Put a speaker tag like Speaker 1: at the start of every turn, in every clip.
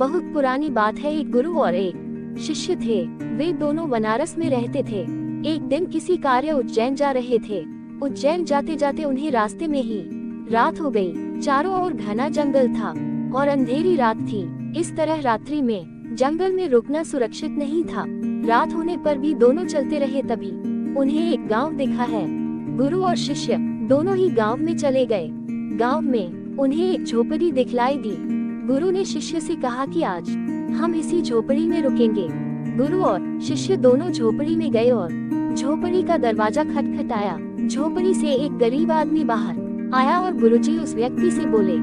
Speaker 1: बहुत पुरानी बात है। एक गुरु और एक शिष्य थे। वे दोनों बनारस में रहते थे। एक दिन किसी कार्य उज्जैन जा रहे थे। उज्जैन जाते जाते उन्हें रास्ते में ही रात हो गई। चारों ओर घना जंगल था और अंधेरी रात थी। इस तरह रात्रि में जंगल में रुकना सुरक्षित नहीं था। रात होने पर भी दोनों चलते रहे। तभी उन्हें एक गांव दिखा है। गुरु और शिष्य दोनों ही गांव में चले गए। गांव में उन्हें एक झोपड़ी दिखलाई दी। गुरु ने शिष्य से कहा कि आज हम इसी झोपड़ी में रुकेंगे। गुरु और शिष्य दोनों झोपड़ी में गए और झोपड़ी का दरवाजा खटखटाया। झोपड़ी से एक गरीब आदमी बाहर आया और गुरुजी उस व्यक्ति से बोले,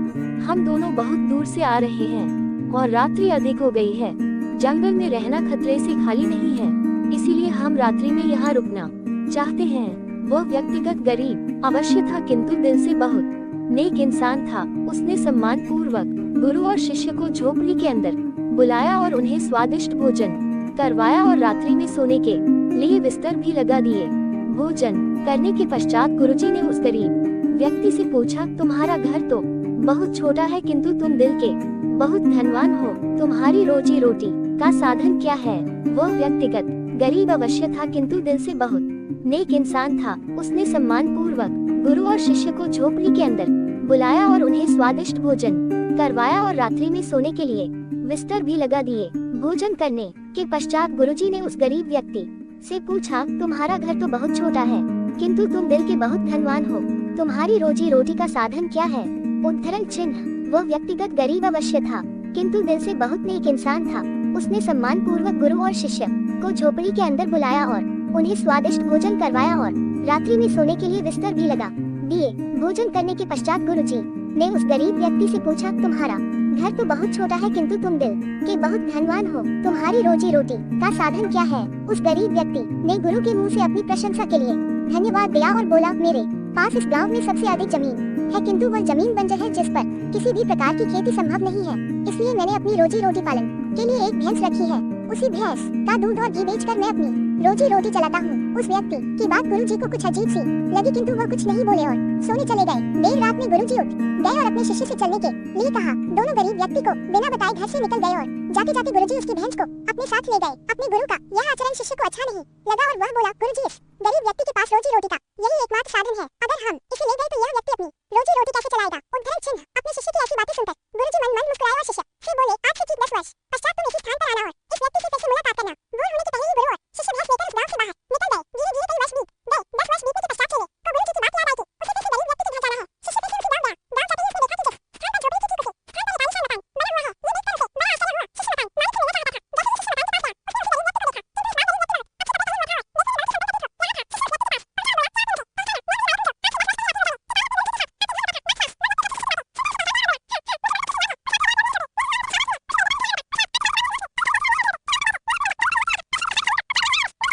Speaker 1: हम दोनों बहुत दूर से आ रहे हैं और रात्रि अधिक हो गई है। जंगल में रहना खतरे से खाली नहीं है, इसीलिए हम रात्रि में यहाँ रुकना चाहते हैं। वह व्यक्तिगत गरीब अवश्य था, किंतु दिल से बहुत नेक इंसान था। उसने सम्मान पूर्वक गुरु और शिष्य को झोपड़ी के अंदर बुलाया और उन्हें स्वादिष्ट भोजन करवाया और रात्रि में सोने के लिए बिस्तर भी लगा दिए। भोजन करने के पश्चात गुरुजी ने उस गरीब व्यक्ति से पूछा, तुम्हारा घर तो बहुत छोटा है, किंतु तुम दिल के बहुत धनवान हो। तुम्हारी रोजी रोटी का साधन क्या है? वह व्यक्तिगत गरीब अवश्य था, किंतु दिल से बहुत नेक इंसान था। उसने सम्मान पूर्वक गुरु और शिष्य को झोपड़ी के अंदर बुलाया और उन्हें स्वादिष्ट भोजन करवाया और रात्रि में सोने के लिए बिस्तर भी लगा दिए। भोजन करने के पश्चात गुरुजी ने उस गरीब व्यक्ति से पूछा, तुम्हारा घर तो बहुत छोटा है, किंतु तुम दिल के बहुत धनवान हो। तुम्हारी रोजी रोटी का साधन क्या है? उद्धरण चिन्ह। वह व्यक्तिगत गरीब अवश्य था, किंतु दिल से बहुत नेक इंसान था। उसने सम्मान पूर्वक गुरु और शिष्य को झोपड़ी के अंदर बुलाया और उन्हें स्वादिष्ट भोजन करवाया और रात्रि में सोने के लिए बिस्तर भी लगा दिए। भोजन करने के पश्चात गुरुजी ने उस गरीब व्यक्ति से पूछा, तुम्हारा घर तो बहुत छोटा है, किंतु तुम दिल के बहुत धनवान हो। तुम्हारी रोजी रोटी का साधन क्या है? उस गरीब व्यक्ति ने गुरु के मुंह से अपनी प्रशंसा के लिए धन्यवाद दिया और बोला, मेरे पास इस गांव में सबसे अधिक जमीन है, किंतु वह जमीन बंजर है जिस पर किसी भी प्रकार की खेती संभव नहीं है। इसलिए मैंने अपनी रोजी रोटी पालन के लिए एक भैंस रखी है। उसी भैंस का दूध और घी बेचकर मैं अपनी रोजी रोटी चलाता हूँ। उस व्यक्ति की बात गुरुजी को कुछ अजीब सी लगी, किंतु वह कुछ नहीं बोले और सोने चले गए। देर रात में गुरुजी उठ गए और अपने शिष्य से चलने के लिए कहा। दोनों गरीब व्यक्ति को बिना बताए घर से निकल गए और जाते जाते गुरुजी उसकी भैंस को अपने साथ ले गए। अपने गुरु का यह आचरण शिष्य को अच्छा नहीं लगा और वह बोला, गुरुजी इस गरीब व्यक्ति के पास रोजी रोटी का यही एकमात्र साधन है। अगर हम इसे ले गए तो यह व्यक्ति अपनी रोजी रोटी कैसे चलाएगा? उद्धरण चिन्ह। अपने शिष्य की ऐसी बातें सुनकर गुरुजी मन मन मुस्कुराए और शिष्य से बोले, आज